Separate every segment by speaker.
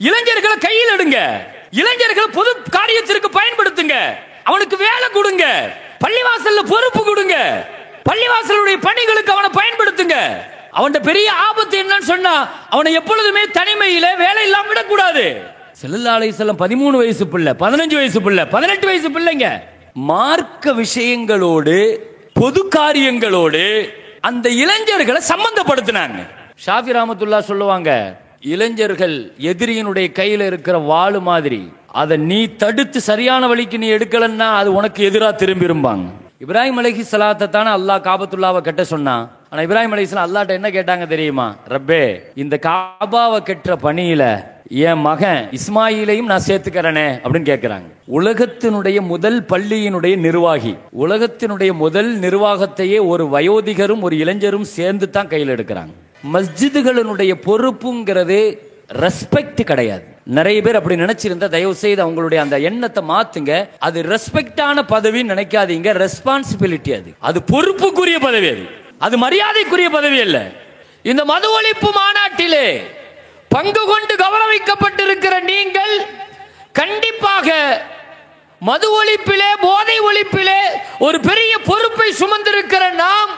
Speaker 1: இளைஞர்களை கையில் எடுங்க, இளைஞர்களை பொது காரியத்திற்கு பயன்படுத்துங்க, அவனுக்கு வேலை கொடுங்க, பள்ளிவாசல்ல பொறுப்பு கொடுங்க, பள்ளிவாசலுடைய பணிகளுக்கு அவனை பயன்படுத்துங்க. அவன் பெரிய ஆபத்து என்னன்னு சொன்னா அவனை எப்பொழுதுமே தனிமையில வேலை இல்லாம விடக்கூடாது. ஸல்லல்லாஹு அலைஹி வஸல்லம் 13 வயசு பிள்ளை, 15 வயசு பிள்ளை, 18 வயசு பிள்ளைங்க மார்க்க விஷயங்களோடு பொது காரியங்களோடு அந்த இளைஞர்களை சம்பந்தப்படுத்தினாங்க. ஷாஃபி ரஹ்மத்துல்லாஹ் சொல்லுவாங்க, இளைஞர்கள் எதிரியினுடைய கையில இருக்கிற வாளு மாதிரி, அதை நீ தடுத்து சரியான வழிக்கு நீ எடுக்கலன்னா அது உனக்கு எதிராக திரும்பிரும்பாங்க. இப்ராஹிம் அலைஹிஸ்ஸலாத்தை தானே அல்லாஹ் காபத்துல்லாவை கட்ட சொன்னான். ஆனா இப்ராஹிம் அலைஹிஸ்ஸலாம் அல்லாஹ்ட்ட என்ன கேட்டாங்க தெரியுமா? ரப்பே, இந்த காபாவை கட்டுற பணியில என் மகன் இஸ்மாயிலையும் நான் சேர்த்துக்கிறேனே அப்படின்னு கேட்கிறாங்க. உலகத்தினுடைய முதல் பள்ளியினுடைய நிர்வாகி, உலகத்தினுடைய முதல் நிர்வாகத்தையே ஒரு வயோதிகரும் ஒரு இளைஞரும் சேர்ந்து தான் கையில் எடுக்கிறாங்க. மஸ்ஜிதுகளினுடைய பொறுப்புங்கிறது ரெஸ்பெக்ட் கிடையாது. நிறைய பேர் அப்படி நினைச்சிருந்தா தயவு செய்து அவங்களுடைய அந்த எண்ணத்தை மாத்துங்க. அது ரெஸ்பெக்டான பதவின்னு நினைக்காதீங்க, ரெஸ்பான்சிபிலிட்டி. அது பொறுப்புக்குரிய பதவி, அது மரியாதைக்குரிய பதவி அல்ல. இந்த மது ஒழிப்பு மாநாட்டிலே பங்கு கொண்டு கௌரவிக்கப்பட்டிருக்கிற நீங்கள் கண்டிப்பாக மது ஒழிப்பிலே, போதை ஒழிப்பிலே ஒரு பெரிய பொறுப்பை சுமந்திருக்கிற நாம்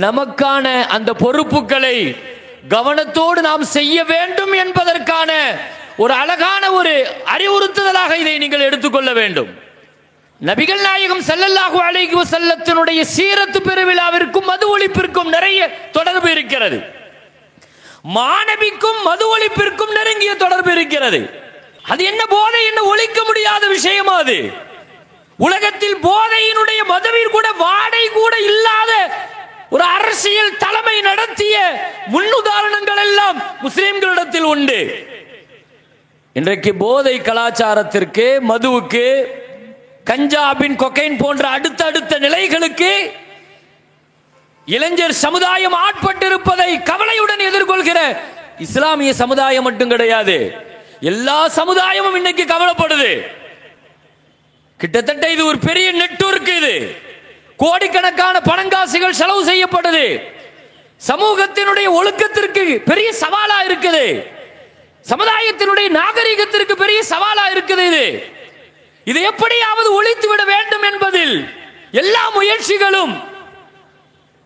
Speaker 1: நமக்கான அந்த பொறுப்புகளை கவனத்தோடு நாம் செய்ய வேண்டும் என்பதற்கான ஒரு அழகான ஒரு அறிவுறுத்துதலாக இதை நீங்கள் எடுத்துக்கொள்ள வேண்டும். நபிகள் நாயகம் ஸல்லல்லாஹு அலைஹி வஸல்லத்தினுடைய சீரத்து பெருவிழாவிற்கும் மது ஒழிப்பிற்கும் நிறைய தொடர்பு இருக்கிறது. மாநபிக்கும் மது ஒழிப்பிற்கும் நெருங்கிய தொடர்பு இருக்கிறது. அது என்ன போதை என்ன ஒழிக்க முடியாத விஷயமா? அது உலகத்தில் போதையினுடைய மதுவில் கூட வாடை கூட இல்லாத ஒரு அரசியல் தலைமை நடத்திய முன்னுதாரணங்கள் எல்லாம் முஸ்லிம்களிடத்தில் உண்டு. இன்றைக்கு போதை கலாச்சாரத்திற்கு, மதுவுக்கு, கஞ்சாபின் கொக்கைன் போன்ற அடுத்தடுத்த நிலைகளுக்கு இளைஞர் சமுதாயம் ஆட்பட்டிருப்பதை கவலையுடன் எதிர்கொள்கிற இஸ்லாமிய சமுதாயம் மட்டும் கிடையாது, எல்லா சமுதாயமும் இன்னைக்கு கவலைப்படுது. கிட்டத்தட்ட இது ஒரு பெரிய நெட்வொர்க். இது கோடிக்கணக்கான பணங்காசுகள் செலவு செய்யப்படுது. சமூகத்தினுடைய ஒழுக்கத்திற்கு பெரிய சவாலா இருக்குது. சமுதாயத்தினுடைய நாகரிகத்திற்கு பெரிய சவாலா இருக்குது. இது எப்படியாவது ஒழித்து விட வேண்டும் என்பதில் எல்லா முயற்சிகளும்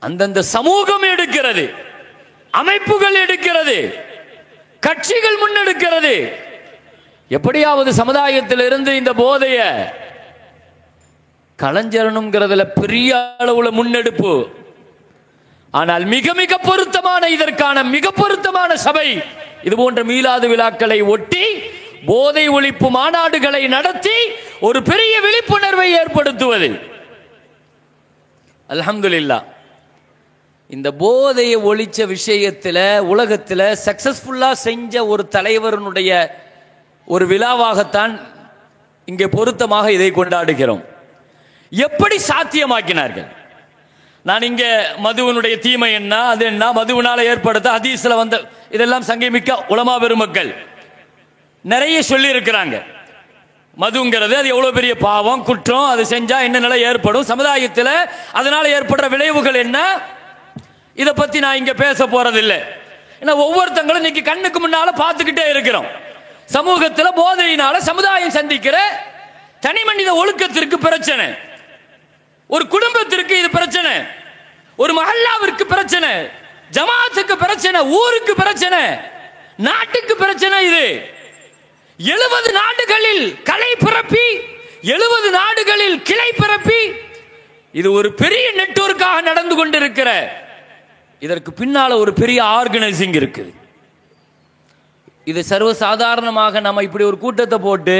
Speaker 1: அந்தந்த சமூகம் எடுக்கிறது, அமைப்புகள் எடுக்கிறது, கட்சிகள் முன்னெடுக்கிறது. எப்படியாவது சமுதாயத்திலிருந்து இந்த போதைய கலைஞரணுங்கிறதுல பெரிய அளவுல முன்னெடுப்பு. ஆனால் மிக மிக பொருத்தமான, இதற்கான மிக பொருத்தமான சபை இது போன்ற மீலாது விழாக்களை ஒட்டி போதை ஒழிப்பு மாநாடுகளை நடத்தி ஒரு பெரிய விழிப்புணர்வை ஏற்படுத்துவது. அல்ஹம்துலில்லாஹ், இந்த போதையை ஒழிச்ச விஷயத்துல உலகத்துல சக்சஸ்ஃபுல்லா செஞ்ச ஒரு தலைவருடைய ஒரு விழாவாகத்தான் இங்கே பொருத்தமாக இதை கொண்டாடுகிறோம். எப்படி சாத்தியமாக்கினார்கள்? நான் இங்க மதுவினுடைய தீமை என்ன, அது என்ன, மதுவினால ஏற்படுத்த ஹதீஸ்ல வந்த இதெல்லாம் சங்கமிக்க உலமா பெருமக்கள் நிறைய சொல்லி இருக்கிறாங்க. மதுங்கிறது அது எவ்வளவு பெரிய பாவம், குற்றம், அது செஞ்சா என்ன நிலை ஏற்படும் சமுதாயத்தில், அதனால ஏற்படுற விளைவுகள் என்ன, இதை பத்தி நான் இங்க பேச போறதில்லை. ஏன்னா ஒவ்வொருத்தங்களும் இன்னைக்கு கண்ணுக்கு முன்னால பார்த்துக்கிட்டே இருக்கிறோம். சமூகத்தில் போதையினால சமுதாயம் சந்திக்கிற தனி மனித ஒழுக்கத்திற்கு பிரச்சனை, ஒரு குடும்பத்திற்கு இது பிரச்சனை, ஒரு மஹல்லாவிற்கு பிரச்சனை, ஜமாத்துக்கு பிரச்சனை, ஊருக்கு பிரச்சனை, நாட்டுக்கு பிரச்சனை. இது 70 நாடுகளில் கலை பிறப்பி, 70 நாடுகளில் கிளை பிறப்பி, இது ஒரு பெரிய நெட்வொர்க்காக நடந்து கொண்டிருக்கிற, இதற்கு பின்னால ஒரு பெரிய ஆர்கனைசிங் இருக்குது. இது சர்வசாதாரணமாக நம்ம இப்படி ஒரு கூட்டத்தை போட்டு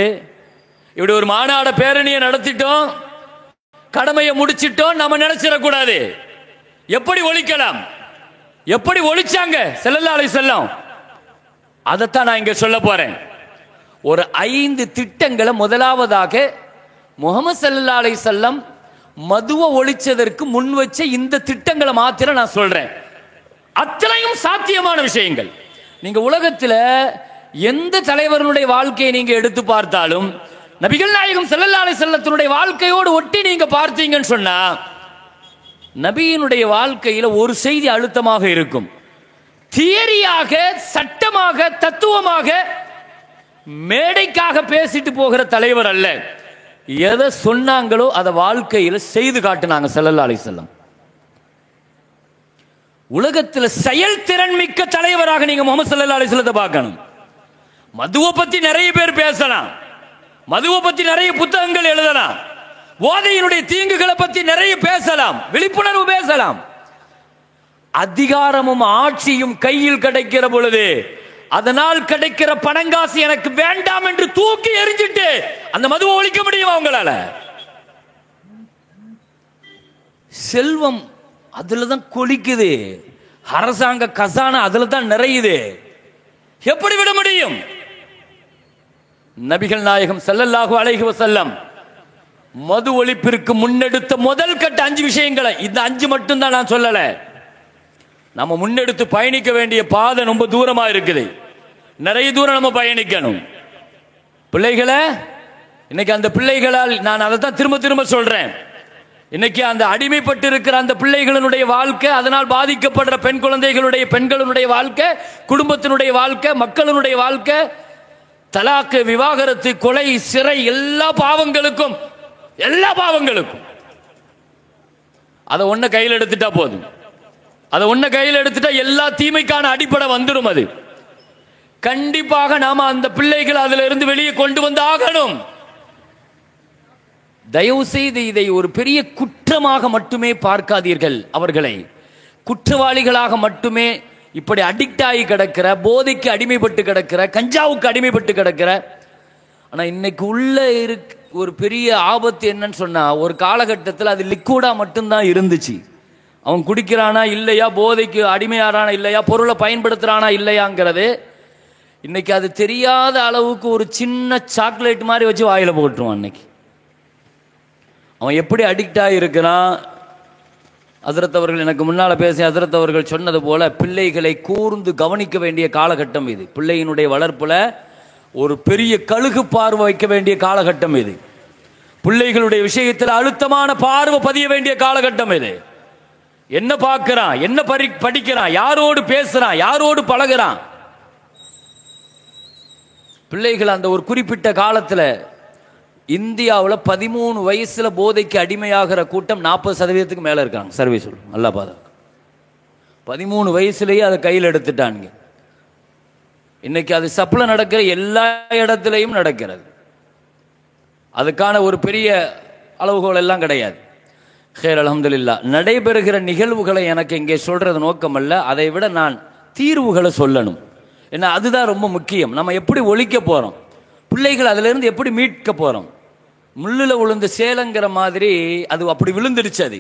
Speaker 1: இப்படி ஒரு மாநாட பேரணியை நடத்திட்டோம், கடமையை முடிச்சிட்டோம் நம்ம நினைச்சிடக்கூடாது. எப்படி ஒழிக்கலாம், எப்படி ஒழிச்சாங்க ஸல்லல்லாஹு அலைஹி வஸல்லம், அதைத்தான் நான் இங்க சொல்ல போறேன். ஒரு 5 திட்டங்களை முதலாவதாக முஹம்மது ஸல்லல்லாஹு அலைஹி வஸல்லம் மதுவை ஒழிச்சதற்கு முன் வச்ச இந்த திட்டங்களை மாத்திரம் நான் சொல்றேன். அத்தனையும் சாத்தியமான விஷயங்கள். நீங்க உலகத்தில் எந்த தலைவர்களுடைய வாழ்க்கையை நீங்க எடுத்து பார்த்தாலும் நபிகள் நாயகம் ஸல்லல்லாஹு அலைஹி வஸல்லத்தினுடைய வாழ்க்கையோடு ஒட்டி நீங்க பார்த்தீங்கன்னு சொன்னா நபியினுடைய வாழ்க்கையில ஒரு செய்தி அழுத்தமாக இருக்கும். தியரியாக, சட்டமாக, தத்துவமாக மேடைக்காக பேசிட்டு போகிற தலைவர் அல்ல. எதை சொன்னாங்களோ அதை வாழ்க்கையில் செய்து காட்டினாங்க ஸல்லல்லாஹு அலைஹி வஸல்லம். உலகத்தில் செயல்திறன் மிக்க தலைவராக நீங்க முஹம்மது ஸல்லல்லாஹு அலைஹி வஸல்லத்தை பார்க்கணும். மதுவை பத்தி நிறைய பேர் பேசலாம், மதுவை பத்தி நிறைய புத்தகங்கள் எழுதலாம், போதையினுடைய தீங்குகளை பத்தி நிறைய பேசலாம், விழிப்புணர்வு பேசலாம். அதிகாரமும் ஆட்சியும் கையில் கிடைக்கிற பொழுது அதனால் கிடைக்கிற பணங்காசு எனக்கு வேண்டாம் என்று தூக்கி எறிஞ்சிட்டு அந்த மதுவை ஒழிக்க முடியும் அவங்களால? செல்வம் அதுலதான் கொளிக்குது, அரசாங்க கசானா அதுல தான் நிறையுது, எப்படி விட முடியும்? நபிகள் நாயகம் ஸல்லல்லாஹு அலைஹி வஸல்லம் மது ஒழிப்பிற்கு முன்னெடுத்த முதல் கட்ட 5 விஷயங்களை, இந்த 5 மட்டும் தான் நான் சொல்லல. நம்ம முன்னெடுத்து பயணிக்க வேண்டிய பாதை ரொம்ப தூரமா இருக்குது, நிறைய தூரம் நம்ம பயணிக்கணும். பிள்ளைகளை இன்னைக்கு அந்த பிள்ளைகளால் நான் அதை தான் திரும்ப திரும்ப சொல்றேன். இன்னைக்கு அந்த அடிமைப்பட்டு இருக்கிற அந்த பிள்ளைகளுடைய வாழ்க்கை, அதனால் பாதிக்கப்படுற பெண்களுடைய வாழ்க்கை, குடும்பத்தினுடைய வாழ்க்கை, மக்களுடைய வாழ்க்கை, தலாக்கு, விவாகரத்து, கொலை, சிறை, எல்லா பாவங்களுக்கும் அதை ஒன்ன கையில் எடுத்துட்டா போதும். அதை ஒன்ன கையில் எடுத்துட்டா எல்லா தீமைக்கான அடிப்படை வந்துடும். அது கண்டிப்பாக நாம அந்த பிள்ளைகள் அதுல இருந்து வெளியே கொண்டு வந்து ஆகணும். தயவு செய்து இதை ஒரு பெரிய குற்றமாக மட்டுமே பார்க்காதீர்கள். அவர்களை குற்றவாளிகளாக மட்டுமே, இப்படி அடிக்ட் ஆகி கிடக்கிற, போதைக்கு அடிமைப்பட்டு கிடக்கிற, கஞ்சாவுக்கு அடிமைப்பட்டு கிடக்கிற. ஆனா இன்னைக்கு உள்ள ஒரு பெரிய ஆபத்து என்னன்னு சொன்னா, ஒரு காலகட்டத்தில் அது லிக்விடா மட்டும்தான் இருந்துச்சு. அவன் குடிக்கிறானா இல்லையா, போதைக்கு அடிமையாரானா இல்லையா, பொருளை பயன்படுத்துறானா இல்லையாங்கிறது இன்னைக்கு அது தெரியாத அளவுக்கு ஒரு சின்ன சாக்லேட் மாதிரி வச்சு வாயில போட்டுருவான். அன்னைக்கு அவன் எப்படி அடிக்ட் ஆகியிருக்கிறான். ஹஸ்ரத் அவர்கள் எனக்கு முன்னால் பேசி ஹஸ்ரத் அவர்கள் சொன்னது போல பிள்ளைகளை கூர்ந்து கவனிக்க வேண்டிய காலகட்டம் இது. பிள்ளையினுடைய வளர்ப்புல ஒரு பெரிய கழுகு பார்வை வைக்க வேண்டிய காலகட்டம் இது. பிள்ளைகளுடைய விஷயத்தில் அழுத்தமான பார்வை பதிய வேண்டிய காலகட்டம் இது. என்ன பார்க்கிறான், என்ன படிக்கிறான், யாரோடு பேசுறான், யாரோடு பழகிறான். பிள்ளைகள் அந்த ஒரு குறிப்பிட்ட காலத்தில் இந்தியாவில் 13 வயசுல போதைக்கு அடிமையாகிற கூட்டம் 40% மேல இருக்காங்க. சர்வே சொல்லும் நல்லா பாதா 13 வயசுலயே அதை கையில் எடுத்துட்டானுங்க. இன்னைக்கு அது சப்ளை நடக்கிற எல்லா இடத்துலையும் நடக்கிறது. அதுக்கான ஒரு பெரிய அளவுகோல் எல்லாம் கிடையாது. ஹேர் அல்ஹம்துலில்லாஹ். நடைபெறுகிற நிகழ்வுகளை எனக்கு இங்கே சொல்றது நோக்கம் அல்ல, அதை விட நான் தீர்வுகளை சொல்லணும். ஏன்னா அதுதான் ரொம்ப முக்கியம். நம்ம எப்படி ஒழிக்க போறோம், பிள்ளைகள் அதுல இருந்து எப்படி மீட்க போறோம். முள்ளுல விழுந்த சேலங்கிற மாதிரி அது அப்படி விழுந்துடுச்சு. அது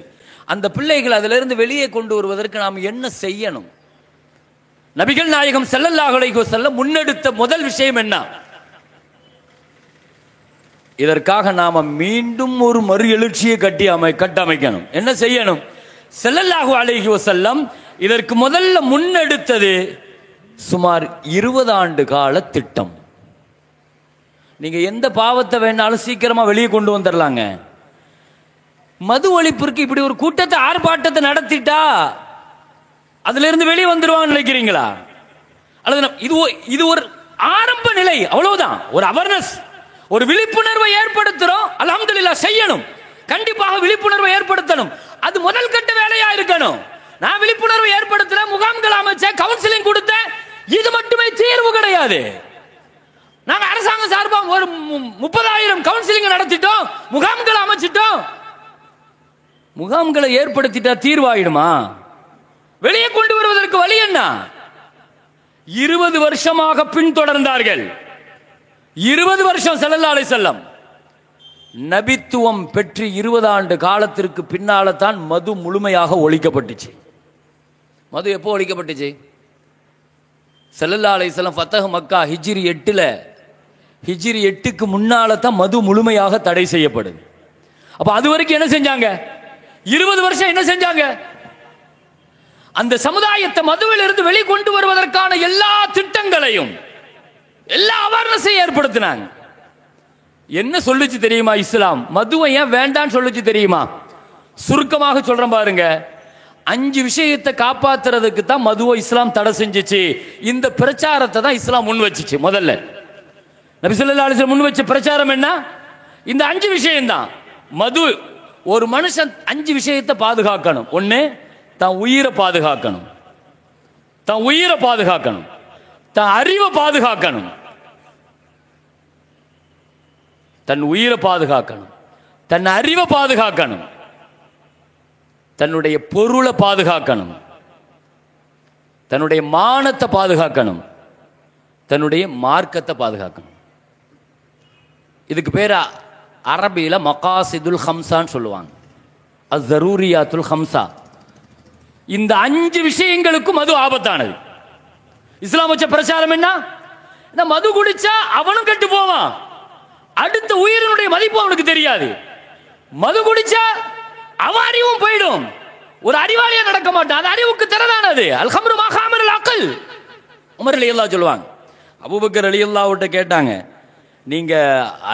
Speaker 1: அந்த பிள்ளைகள் அதுல இருந்து வெளியே கொண்டு வருவதற்கு நாம் என்ன செய்யணும்? நபிகள் நாயகம் ஸல்லல்லாஹு அலைஹி வஸல்லம் முன்னெடுத்த முதல் விஷயம் என்ன? இதற்காக நாம மீண்டும் ஒரு மறு எழுச்சியை கட்டமைக்கணும். என்ன செய்யணும்? ஸல்லல்லாஹு அலைஹி வஸல்லம் இதற்கு முதல்ல முன்னெடுத்தது சுமார் 20 ஆண்டு கால திட்டம். நீங்க எந்த பாவத்தை வேணாலும் சீக்கிரமா வெளியே கொண்டு வந்துடலாங்க. மது ஒழிப்பிற்கு இப்படி ஒரு கூட்டத்தை, ஆர்ப்பாட்டத்தை நடத்திட்டா அதுல இருந்து வெளியே வந்துருவாங்க நினைக்கிறீங்களா? அல்லது இது ஒரு ஆரம்ப நிலை, அவ்வளவுதான். ஒரு அவேர்னஸ், ஒரு விழிப்புணர்வை ஏற்படுத்துறோம். அல்ஹம்துலில்லாஹ் செய்யணும். கண்டிப்பாக விழிப்புணர்வை ஏற்படுத்தணும். அது முதல் கட்ட வேலையா இருக்கணும். நான் விழிப்புணர்வு ஏற்படுத்துற, முகாம்கள் அமைச்ச, கவுன்சிலிங் கொடுத்த, இது மட்டுமே தீர்வு கிடையாது. நாங்க அரசாங்கம் சார்பா ஒரு 30,000 கவுன்சிலிங் நடத்திட்டோம், முகாம்கள் அமைச்சிட்டோம். முகாம்களை ஏற்படுத்திட்டா தீர்வாயிடுமா? வெளியே கொண்டு வருவதற்கு வழி என்ன? 20 வருஷமாக பின்தொடர்ந்தார்கள். 20 வருஷம் ஸல்லல்லாஹு அலைஹி வஸல்லம் நபித்துவம் பெற்று 20 ஆண்டு காலத்திற்கு பின்னால தான் மது முழுமையாக ஒழிக்கப்பட்டுச்சு. மது எப்போ ஒழிக்கப்பட்டுச்சு? ஸல்லல்லாஹு அலைஹி வஸல்லம் ஃபத்ஹ் மக்கா ஹிஜ்ரி 8க்கு முன்னால தான் மது முழுமையாக தடை செய்யப்படுது. அப்ப அது வரைக்கும் என்ன செஞ்சாங்க? 20 வருஷம் என்ன செஞ்சாங்க? அந்த சமுதாயத்தை மதுவில் இருந்து வெளிக்கொண்டு வருவதற்கான எல்லா திட்டங்களையும், எல்லா அவேர்னஸையும் ஏற்படுத்தினாங்க. என்ன சொல்லுச்சு தெரியுமா இஸ்லாம்? மதுவை ஏன் வேண்டான்னு சொல்லுச்சு தெரியுமா? சுருக்கமாக சொல்றேன் பாருங்க. 5 விஷயத்தை காப்பாத்துறதுக்கு தான் மதுவை இஸ்லாம் தடை செஞ்சிச்சு. இந்த பிரச்சாரத்தை தான் இஸ்லாம் முன் வச்சிச்சு. முதல்ல நபி ஸல்லல்லாஹு அலைஹி வஸல்லம் முன் வச்ச பிரச்சாரம் என்ன? இந்த 5 விஷயம்தான். மது, ஒரு மனுஷன் 5 விஷயத்தை பாதுகாக்கணும். ஒன்று, தான் உயிரை பாதுகாக்கணும், தான் உயிரை பாதுகாக்கணும், தான் அறிவை பாதுகாக்கணும், தன் உயிரை பாதுகாக்கணும், தன் அறிவை பாதுகாக்கணும், தன்னுடைய பொருளை பாதுகாக்கணும், தன்னுடைய மானத்தை பாதுகாக்கணும், தன்னுடைய மார்க்கத்தை பாதுகாக்கணும். இதுக்கு பேர் அரபியில மகாசிதுல் ஹம்சான்னு சொல்லுவாங்க, அஸ்ஸரூரியாத்துல் ஹம்சா. இந்த 5 விஷயங்களுக்கும் மது ஆபத்தானது. இஸ்லாம் வச்ச பிரச்சாரம் என்ன? இந்த மது குடிச்சா அவனும் கெட்டு போவான், அடுத்த உயிரினுடைய மதிப்பு அவனுக்கு தெரியாது. மது குடிச்சா அவன் அறிவும் போயிடும், ஒரு அறிவாளியா நடக்க மாட்டான். அது அறிவுக்கு திறதானது. அல் ஹம்ரு மா ஹாமரல் அக்ல். உமர் ரலியல்லாஹு சொல்லுவாங்க, அபூபக்கர் ரலியல்லாஹு கேட்டாங்க, நீங்க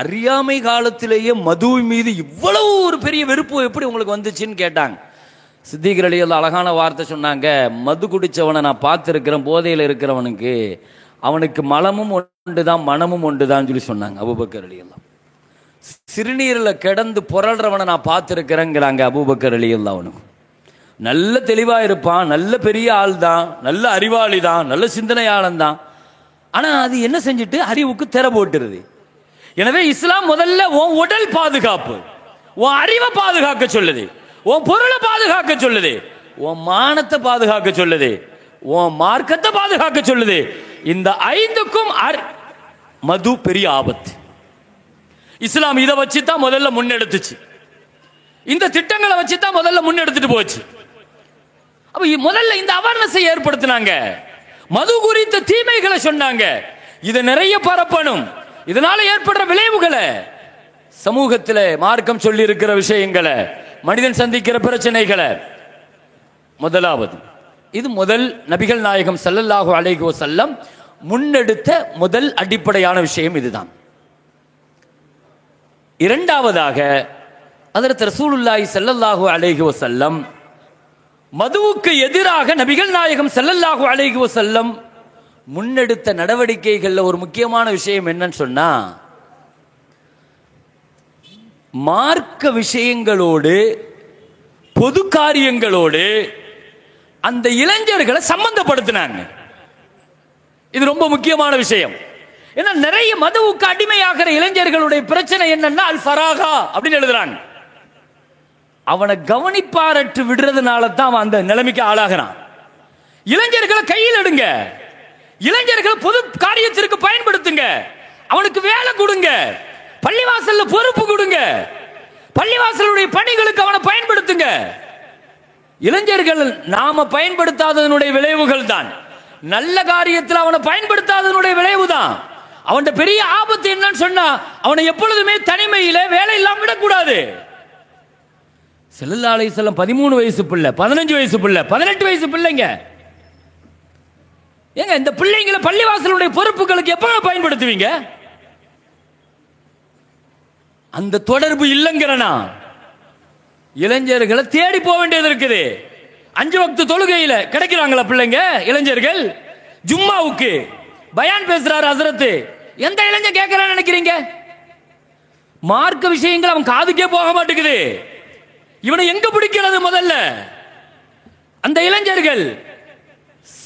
Speaker 1: அறியாமை காலத்திலேயே மது மீது இவ்வளவு ஒரு பெரிய வெறுப்பு எப்படி உங்களுக்கு வந்துச்சுன்னு கேட்டாங்க. சித்திக் ரலியல்லாஹு அழகான வார்த்தை சொன்னாங்க, மது குடிச்சவனை நான் பார்த்துருக்கிறேன், போதையில் இருக்கிறவனுக்கு அவனுக்கு மலமும் ஒன்றுதான் மனமும் ஒன்றுதான் சொல்லி சொன்னாங்க அபூபக்கர் ரலியல்லாஹு. சிறுநீரில் கிடந்து புரள்றவனை நான் பார்த்துருக்கிறேங்கிறாங்க அபூபக்கர் ரலியல்லாஹு அவனுக்கு. நல்ல தெளிவாக இருப்பான், நல்ல பெரிய ஆள் தான், நல்ல அறிவாளி தான், நல்ல சிந்தனையாளன் தான். ஆனால் அது என்ன செஞ்சுட்டு அறிவுக்கு திற போட்டுருது. எனவே இஸ்லாம் முதல்ல உன் உடல் பாதுகாப்பு, உன் அறிவை பாதுகாக்க சொல்லுது, உன் பொருளை பாதுகாக்க சொல்லுது, உன் மானத்தை பாதுகாக்க சொல்லுது, உன் மார்க்கத்தை பாதுகாக்க சொல்லுது. இந்த 5க்கும் மது பெரிய ஆபத்து. இஸ்லாம் இதை வச்சு தான் முதல்ல முன்னெடுத்துச்சு, இந்த திட்டங்களை வச்சு தான் முதல்ல முன்னெடுத்துட்டு போச்சு. அப்ப முதல்ல இந்த அவேர்னஸை ஏற்படுத்தினாங்க, மது குறித்த தீமைகளை சொன்னாங்க, இதை நிறைய பரப்பணும், இதனால ஏற்படுற விளைவுகளை, சமூகத்தில் மார்க்கம் சொல்லி இருக்கிற விஷயங்களை, மனிதன் சந்திக்கிற பிரச்சனைகளை. முதலாவது, இது முதல் நபிகள் நாயகம் ஸல்லல்லாஹு அலைஹி வஸல்லம் முன்னெடுத்த முதல் அடிப்படையான விஷயம் இதுதான். இரண்டாவதாக, ஹஜ்ரத் ரசூலுல்லாஹி ஸல்லல்லாஹு அலைஹி வஸல்லம் மதுவுக்கு எதிராக நபிகள் நாயகம் ஸல்லல்லாஹு அலைஹி வஸல்லம் முன்னெடுத்த நடவடிக்கைகள்ல ஒரு முக்கியமான விஷயம் என்னன்னு சொன்னா, மார்க்க விஷயங்களோடு பொது காரியங்களோடு அந்த இளைஞர்களை சம்பந்தப்படுத்தினாங்க. இது ரொம்ப முக்கியமான விஷயம். ஏன்னா நிறைய மதுவுக்கு அடிமையாகிற இளைஞர்களுடைய பிரச்சனை என்னன்னா அல் ஃபராகா அப்படின்னு எழுதுறாங்க. அவனை கவனிப்பாரற்று விடுறதுனால தான் அவன் அந்த நிலைமைக்கு ஆளாகிறான். இளைஞர்களை கையில் எடுங்க, இளைஞர்களை பொது காரியத்திற்கு பயன்படுத்துங்க, அவனுக்கு வேலை கொடுங்க, பள்ளிவாசல்ல பொறுப்பு கொடுங்க, பள்ளிவாசலுடைய பணிகளுக்கு அவனை பயன்படுத்துங்க. இளைஞர்கள் நாம பயன்படுத்தாததனுடைய விளைவுகள் தான், நல்ல காரியத்தில் அவனை பயன்படுத்தாததனுடைய விளைவு தான். அவன் பெரிய ஆபத்து என்னன்னு சொன்னா, அவனை எப்பொழுதுமே தனிமையில வேலை இல்லாம விடக்கூடாது. ஸல்லல்லாஹு அலைஹி வஸல்லம் 13 வயசு பிள்ளை, 15 வயசு பிள்ளை, 18 வயசு பிள்ளைங்க. ஏங்க இந்த பிள்ளைங்களை பள்ளிவாசலுடைய பொறுப்புகளுக்கு எப்ப பயன்படுத்துவீங்க? அந்த தொடர்பு இல்லைங்கிறனா இளைஞர்களை தேடி போக வேண்டியது இருக்குது. 5 வக்து தொழுகையில கிடைக்கிறாங்களா பிள்ளைங்க? இளைஞர்கள் ஜும்மாவுக்கு பயான் பேசுறாரு ஹஸ்ரத், எந்த இளைஞன் கேட்கிறான்னு நினைக்கிறீங்க? மார்க்க விஷயங்கள் அவன் காதுக்கே போக மாட்டேங்குது. இவனை எங்க பிடிக்கிறது? முதல்ல அந்த இளைஞர்கள்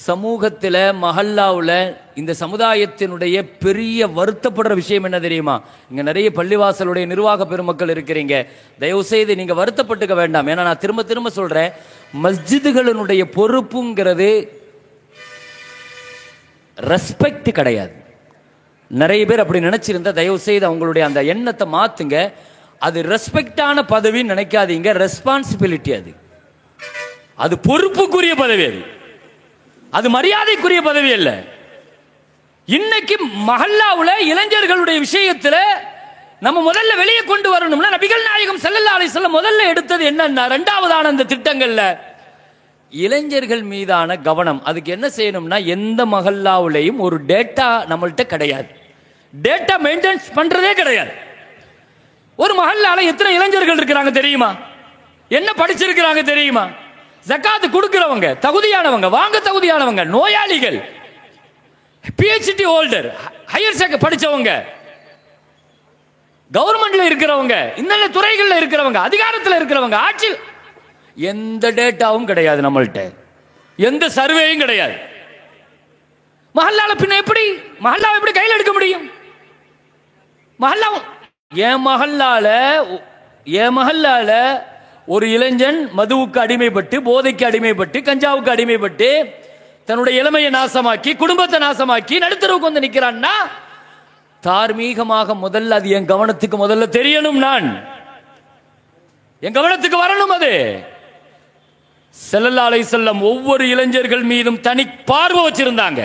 Speaker 1: சமூகத்தில், மஹல்லாவில், இந்த சமுதாயத்தினுடைய பெரிய வருத்தப்படுற விஷயம் என்ன தெரியுமா? இங்க நிறைய பள்ளிவாசலுடைய நிர்வாக பெருமக்கள் இருக்கிறீங்க, தயவு செய்து நீங்க வருத்தப்பட்டுக்க வேண்டாம். ஏன்னா நான் திரும்ப திரும்ப சொல்றேன், மஸ்ஜிதுகளினுடைய பொறுப்புங்கிறது ரெஸ்பெக்ட் கிடையாது. நிறைய பேர் அப்படி நினைச்சிருந்தா தயவு செய்து அவங்களுடைய அந்த எண்ணத்தை மாத்துங்க. அது ரெஸ்பெக்டான பதவின்னு நினைக்காதீங்க, ரெஸ்பான்சிபிலிட்டி. அது பொறுப்புக்குரிய பதவி, அது மரியாதைக்குரிய பதவி அல்ல. இன்னைக்கு மஹல்லாவுல இளைஞர்களுடைய விஷயத்துல நம்ம முதல்ல வெளியே கொண்டு வரணும்னா, நபிகள் நாயகம் ஸல்லல்லாஹு அலைஹி வஸல்லம் முதல்ல எடுத்தது என்னன்னா, இரண்டாவதான அந்த திட்டங்கள்ல இளைஞர்கள் மீதான கவனம். அதுக்கு என்ன செய்யணும்னா, எந்த மஹல்லாவுலையும் ஒரு டேட்டா நம்மள்ட்ட கிடையாது, டேட்டா மெயின்டெனன்ஸ் பண்றதே கிடையாது. ஒரு மஹல்லால எத்தனை இளைஞர்கள் இருக்கிறாங்க தெரியுமா? என்ன படிச்சிருக்கிறாங்க தெரியுமா? ஜகாத் கொடுக்கிறவங்க தகுதியானவங்க, வாங்க தகுதியானவங்க, நோயாளிகள், PhD ஹோல்டர், ஹையர் செகண்டரி படிச்சவங்க, கவர்மெண்ட்ல இருக்கிறவங்க, இந்த துறைகளில் இருக்கிறவங்க, அதிகாரத்தில் இருக்கிறவங்க, ஆட்சி, எந்த டேட்டாவும் கிடையாது நம்மள்ட்ட, எந்த சர்வேயும் கிடையாது. மஹல்லால பின்ன எப்படி மஹல்லாவை எப்படி கையில் எடுக்க முடியும்? மஹல்லா, என் மஹல்லால ஒரு இளைஞன் மதுவுக்கு அடிமைப்பட்டு, போதைக்கு அடிமைப்பட்டு, கஞ்சாவுக்கு அடிமைப்பட்டு, தன்னுடைய இளமையை நாசமாக்கி, குடும்பத்தை நாசமாக்கி நடுத்தரவுக்கு வந்து நிற்கிறான்னா, தார்மீகமாக முதல்ல அது என் கவனத்துக்கு முதல்ல தெரியணும், நான் என் கவனத்துக்கு வரணும். அது ஸல்லல்லாஹு அலைஹி வஸல்லம் ஒவ்வொரு இளைஞர்கள் மீதும் தனி பார்வை வச்சிருந்தாங்க,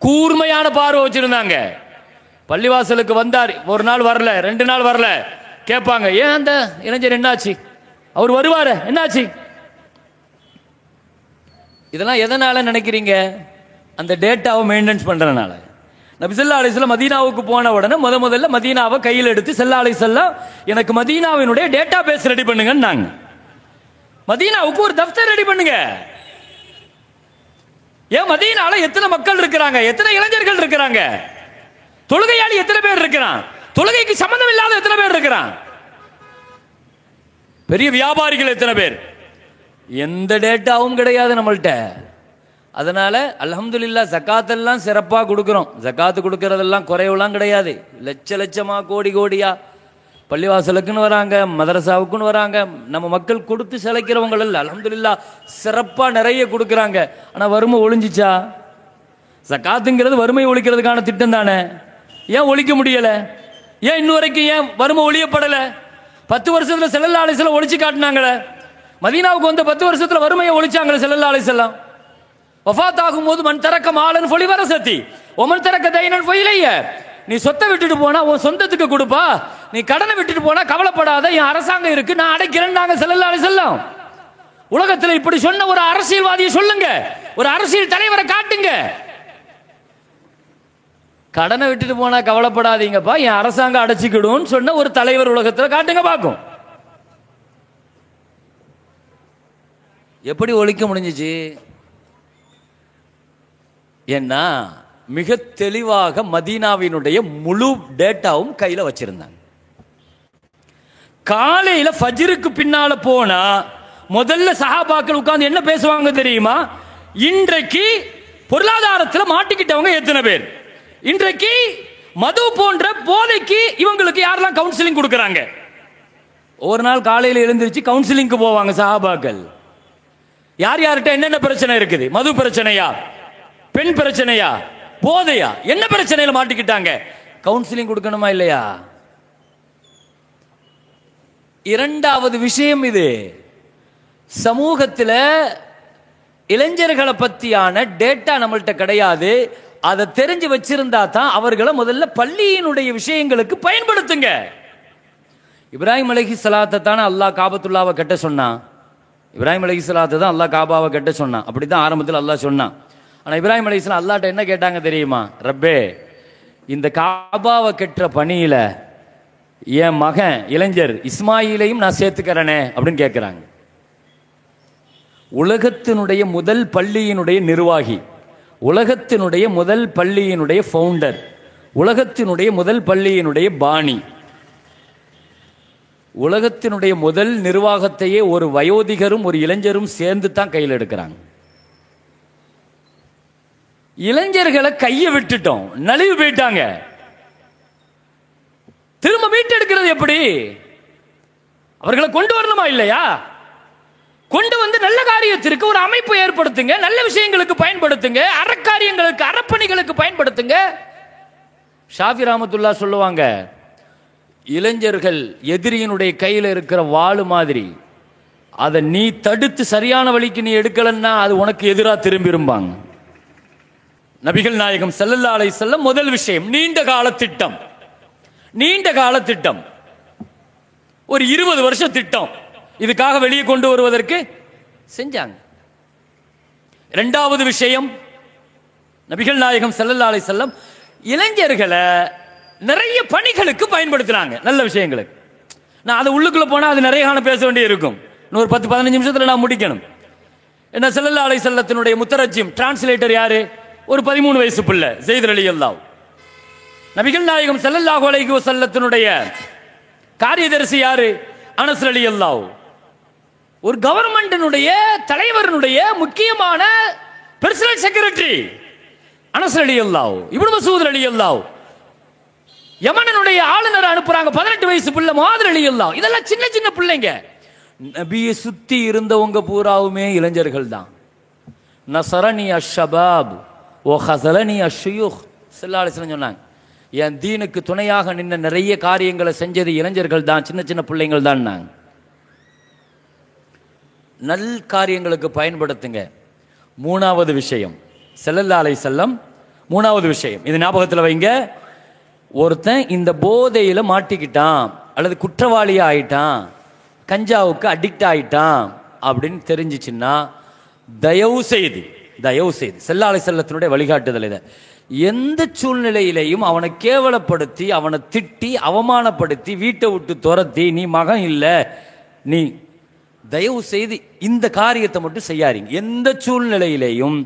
Speaker 1: கூர்மையான பார்வை வச்சிருந்தாங்க. பள்ளிவாசலுக்கு வந்தார், ஒரு நாள் வரல, 2 நாள் வரல, கேட்பாங்க, ஏன் அந்த இளைஞர் என்னாச்சு? அவர் வருவாரு, என்னாச்சு? இதெல்லாம் எதனால நினைக்கிறீங்க? அந்த டேட்டாவை மெயின்டெனன்ஸ் பண்றதுனால. நபி ஸல்லல்லாஹு அலைஹி வஸல்லம் மதீனாவுக்கு போன உடனே முதல்ல மதீனாவை கையில் எடுத்து ஸல்லல்லாஹு அலைஹி வஸல்லம் எனக்கு மதீனாவினுடைய டேட்டா பேஸ் ரெடி பண்ணுங்கன்னாங்க. மதீனாவுக்கு ஒரு தஃப்தர் ரெடி பண்ணுங்க. ஏன் மதீனால எத்தனை மக்கள் இருக்கிறாங்க, எத்தனை இளைஞர்கள் இருக்கிறாங்க, தொழுகையாளி எத்தனை பேர் இருக்கிறான், தொழுகைக்கு சம்பந்தம் இல்லாத எத்தனை பேர் இருக்கிறான், பெரிய வியாபாரிகள் எத்தனை பேர், எந்த டேட்டாவும் கிடையாது நம்மள்ட்ட. அதனால அல்ஹம்துலில்லாஹ் ஜகாத் எல்லாம் சிறப்பாக கொடுக்கிறோம். ஜகாத்து கொடுக்கறதெல்லாம் குறைவுலாம் கிடையாது. லட்சமா கோடி கோடியா பள்ளிவாசலுக்குன்னு வராங்க, மதரசாவுக்குன்னு வராங்க. நம்ம மக்கள் கொடுத்து சிலைக்கிறவங்க இல்லை, அல்ஹம்துலில்லாஹ் சிறப்பா நிறைய கொடுக்குறாங்க. ஆனா வறுமை ஒழிஞ்சிச்சா? ஜகாத்துங்கிறது வறுமை ஒழிக்கிறதுக்கான திட்டம் தானே, ஏன் ஒழிக்க முடியல? ஏன் இன்னும் வரைக்கும் ஏன் வறுமை ஒழியப்படல? 10 வருஷத்துல ஸல்லல்லாஹு அலைஹி வஸல்லம் ஒழிச்சு காட்டினாங்களே. மதீனாவுக்கு வந்து 10 வருஷத்துல வறுமையை ஒழிச்சாங்களே ஸல்லல்லாஹு அலைஹி வஸல்லம். வஃபாத் ஆகும்போது மன் தரக்க மாலன் ஃபலிவரசதி ஒமன் தரக்க தைனன் ஃபைலைய, நீ சொத்தை விட்டுட்டு போனா உன் சொந்தத்துக்கு கொடுப்பா, நீ கடனை விட்டுட்டு போனா கவலைப்படாத, என் அரசாங்கம் இருக்கு, நான் அடைக்கிறேன் ஸல்லல்லாஹு அலைஹி வஸல்லம். உலகத்தில் இப்படி சொன்ன ஒரு அரசியல்வாதியை சொல்லுங்க, ஒரு அரசியல் தலைவரை காட்டுங்க. கடனை விட்டுட்டு போனா கவலைப்படாதீங்கப்பா, என் அரசாங்கம் அடைச்சிக்கிடும் சொன்ன ஒரு தலைவர் உலகத்தில் காட்டுங்க பார்க்கும். எப்படி ஒழிக்க முடிஞ்சிச்சு? ஏன்னா மிக தெளிவாக மதீனாவினுடைய முழு டேட்டாவும் கையில வச்சிருந்தாங்க. காலையில ஃபஜ்ருக்கு பின்னால போனா முதல்ல சஹாபாக்கள் உட்கார்ந்து என்ன பேசுவாங்க தெரியுமா? இன்றைக்கு பொருளாதாரத்தில் மாட்டிக்கிட்டவங்க எத்தனை பேர், இன்றைக்கு மது போன்ற போதைக்கு இவங்களுக்கு யாரெல்லாம் கவுன்சிலிங் கொடுக்கறாங்க. ஒரு நாள் காலையில் எழுந்திருச்சு கவுன்சிலிங்க்கு போவாங்க சஹாபாக்கள். யார் யார்கிட்ட என்னென்ன பிரச்சனை இருக்குது, மது பிரச்சனையா, பெண் பிரச்சனையா, போதையா, என்ன பிரச்சனையில மாட்டிக்கிட்டாங்க, கவுன்சிலிங் கொடுக்கணுமா இல்லையா? இரண்டாவது விஷயம் இது, சமூகத்தில் இளைஞர்களை பத்தியான டேட்டா நம்மள்ட்ட கிடையாது. அதை தெரிஞ்சு வச்சிருந்தா தான் அவர்களை முதல்ல பள்ளியினுடைய விஷயங்களுக்கு பயன்படுத்துங்க. இப்ராஹிம் அலைஹிஸ்ஸலாத்தை தானே அல்லாஹ் காபத்துல்லாவை கட்ட சொன்னான். இப்ராஹிம் அலைஹிஸ்ஸலாத்தை தான் அல்லாஹ் காபாவை கட்ட சொன்னான். அப்படிதான் ஆரம்பத்தில் அல்லாஹ் சொன்னான். ஆனா இப்ராஹிம் அலைஹிஸ்ஸலாம் அல்லாஹ்ட்ட என்ன கேட்டாங்க தெரியுமா? ரப்பே, இந்த காபாவை கட்டுற பணியில என் மகன் இளைஞர் இஸ்மாயிலையும் நான் சேர்த்துக்கிறேனே அப்படின்னு கேட்கிறாங்க. உலகத்தினுடைய முதல் பள்ளியினுடைய நிர்வாகி, உலகத்தினுடைய முதல் பள்ளியினுடைய ஃபவுண்டர், உலகத்தினுடைய முதல் பள்ளியினுடைய பாணி, உலகத்தினுடைய முதல் நிர்வாகத்தையே ஒரு வயோதிகரும் ஒரு இளைஞரும் சேர்ந்து தான் கையில் எடுக்கிறாங்க. இளைஞர்களை கையை விட்டுட்டோம், நழுவி போயிட்டாங்க. திரும்ப மீட்டெடுக்கிறது எப்படி? அவர்களை கொண்டு வரணுமா இல்லையா? கொண்டு வந்து நல்ல காரியத்திற்கு ஒரு அமைப்பு ஏற்படுத்துங்க, நல்ல விஷயங்களுக்கு பயன்படுத்துங்க, அறக்காரியங்களுக்கு அறப்பணிகளுக்கு பயன்படுத்துங்க. ஷாஃபி ரஹ்மத்துல்லாஹ் சொல்லுவாங்க, இளைஞர்கள் எதிரியினுடைய கையில் இருக்கிற வாளு மாதிரி, அதை நீ தடுத்து சரியான வழிக்கு நீ எடுக்கலன்னா அது உனக்கு எதிராக திரும்பிரும்பாங்க. நபிகள் நாயகம் ஸல்லல்லாஹு அலைஹி வஸல்லம் முதல் விஷயம் நீண்ட கால திட்டம், நீண்ட கால திட்டம், ஒரு 20 வருஷ திட்டம் இதுக்காக வெளியே கொண்டு வருவதற்கு செஞ்சாங்க. இரண்டாவது விஷயம், நபிகள் நாயகம் ஸல்லல்லாஹு அலைஹி வஸல்லம் இளைஞர்களை நிறைய பணிகளுக்கு பயன்படுத்தினாங்க, நல்ல விஷயங்களுக்கு. நான் அதை உள்ளுக்குள்ள போனா அது நிறைய காலம் பேச வேண்டி இருக்கும். இன்னொரு 10-15 நிமிஷத்துல நான் முடிக்கணும். என்ன, ஸல்லல்லாஹு அலைஹி வஸல்லத்தினுடைய முத்தரஜிம் டிரான்ஸ்லேட்டர் யாரு? ஒரு 13 வயசு பிள்ளை ஸைத் ரலியல்லாஹு. நபிகள் நாயகம் ஸல்லல்லாஹு அலைஹி வஸல்லத்தினுடைய காரியதரிசி யாரு? அனஸ் ரலியல்லாஹு. ஒரு கவர்மெண்டினுடைய தலைவருடைய முக்கியமான பர்சனல் செக்ரட்டரி அனஸ் ரலியல்லாஹு. இப்னு மஸ்ஊத் ரலியல்லாஹு. யமனுடைய ஆளுநர் அனுப்புறாங்க, 18 வயசு பிள்ளை முஆத் ரலியல்லாஹு. இதெல்லாம் சின்ன சின்ன பிள்ளைங்க. நபியை சுத்தி இருந்தவங்க பூராவுமே இளைஞர்கள் தான். நஸரனி அஷ்ஷபாப் வ ஹஸலனி அஷ்ஷுயூக் ஸல்லல்லாஹு அலைஹி வஸல்லம் சொன்னாங்க, என் தீனுக்கு துணையாக நின்ன நிறைய காரியங்களை செஞ்சது இளைஞர்கள் தான், சின்ன சின்ன பிள்ளைங்கள் தான். நல் காரியங்களுக்கு பயன்படுத்துங்க. மூணாவது விஷயம் ஸல்லல்லாஹு அலைஹி வஸல்லம், மூணாவது விஷயம் இது ஞாபகத்தில் வைங்க. ஒருத்தன் இந்த போதையில் மாட்டிக்கிட்டான் அல்லது குற்றவாளியா ஆயிட்டான், கஞ்சாவுக்கு அடிக்ட் ஆயிட்டான் அப்படின்னு தெரிஞ்சிச்சுன்னா தயவு செய்து ஸல்லல்லாஹு அலைஹி வஸல்லத்தினுடைய வழிகாட்டுதல் இதை, எந்த சூழ்நிலையிலையும் அவனை கேவலப்படுத்தி அவனை திட்டி அவமானப்படுத்தி வீட்டை விட்டு துரத்தி நீ மகன் இல்லை நீ, தயவு செய்து இந்த காரியத்தை மட்டும் செய்யாதீங்க. எந்த சூழ்நிலையிலையும்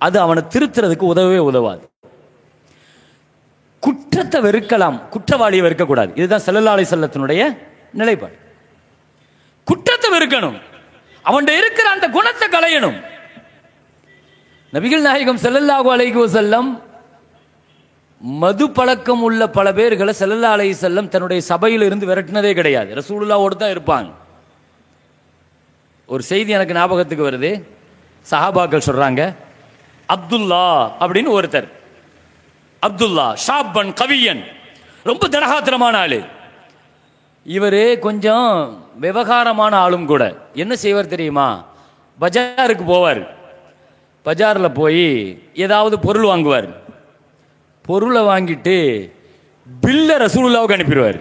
Speaker 1: அது அவனை திருத்துறதுக்கு உதவவே உதவாது. குற்றத்தை வெறுக்கலாம், குற்றவாளியை வெறுக்கக்கூடாது. இதுதான் ஸல்லல்லாஹு அலைஹி வஸல்லத்தினுடைய நிலைப்பாடு. குற்றத்தை வெறுக்கணும், அவன்கிட்ட இருக்கிற அந்த குணத்தை களையணும். நபிகள் நாயகம் ஸல்லல்லாஹு அலைஹி வஸல்லம் மது பழக்கம் உள்ள பல பேர்களை ஸல்லல்லாஹு அலைஹி வஸல்லம் தன்னுடைய சபையில் இருந்து விரட்டினதே கிடையாது. ரசூலுல்லாஹ்வோடு தான் இருப்பாங்க. ஒரு செய்தி எனக்கு ஞாபகத்துக்கு வருது. சஹாபாக்கள் சொல்றாங்க, அப்துல்லா அப்படின்னு ஒருத்தர், அப்துல்லா ஷாப்பன் கவியன், ரொம்ப தடகாத்திரமான ஆளு. இவர் கொஞ்சம் விவகாரமான ஆளும் கூட. என்ன செய்வார் தெரியுமா? பஜாருக்கு போவார். பஜாரில் போய் ஏதாவது பொருள் வாங்குவார். பொருளை வாங்கிட்டு பில்லை ரசூலுல்லாஹ்வுக்கு அனுப்பிடுவார்.